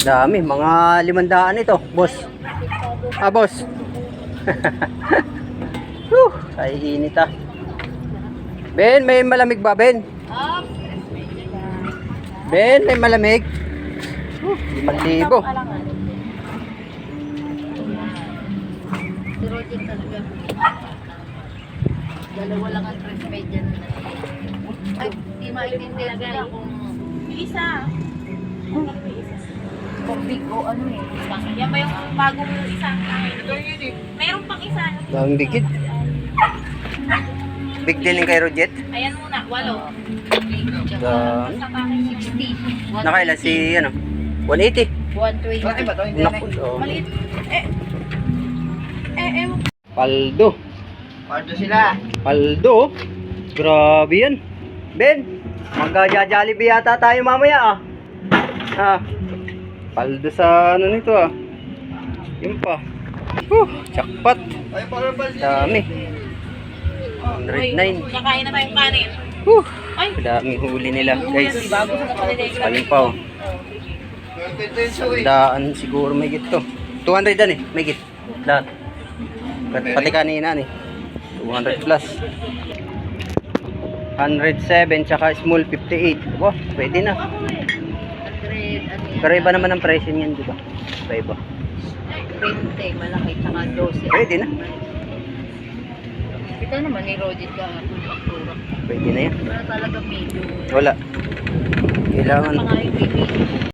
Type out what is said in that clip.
Dami, mga 500 ito, boss. Ah, boss. Ay, init ah. Ben, may malamig ba, Ben? Ben, may malamig? 5,000. Dalawa lang ang press media na. Ay, di maintindihan nila kung isa. Kung big o ano eh. Yan ba yung bagong isa? Ito yun eh. Meron pang isa. Daming bigid. Big deal yung kay Rojet. Ayan muna, 8. Dami. 60. Nakailan si, ano? 180. 120. Naku, oh. Maliit. Paldo. Pardo sila. Paldo. Grabe yan. Ben, magja-jollibee yata tayo mamaya ah. Ah. Paldo sa ano nito ah. Yun pa. Jackpot. Ay, para ba Dami. 109. Nakain na tayong kanin. Ay, Daming huli nila guys. bago sa kapalitin. Alin pa oh. Daan siguro may git to. 200 dan eh. May git. Lahat. Pati kanina ni. 200 plus. 107 tsaka small 58. Wah, pwede na. Pero iba naman ang presyo niyan, di ba? Iba. 20, malaki, tsaka 12. Pwede na. Kita naman ni Rodit ka. Pwede na yan. Wala talaga medium. Wala. Kailangan Pangayon may medium.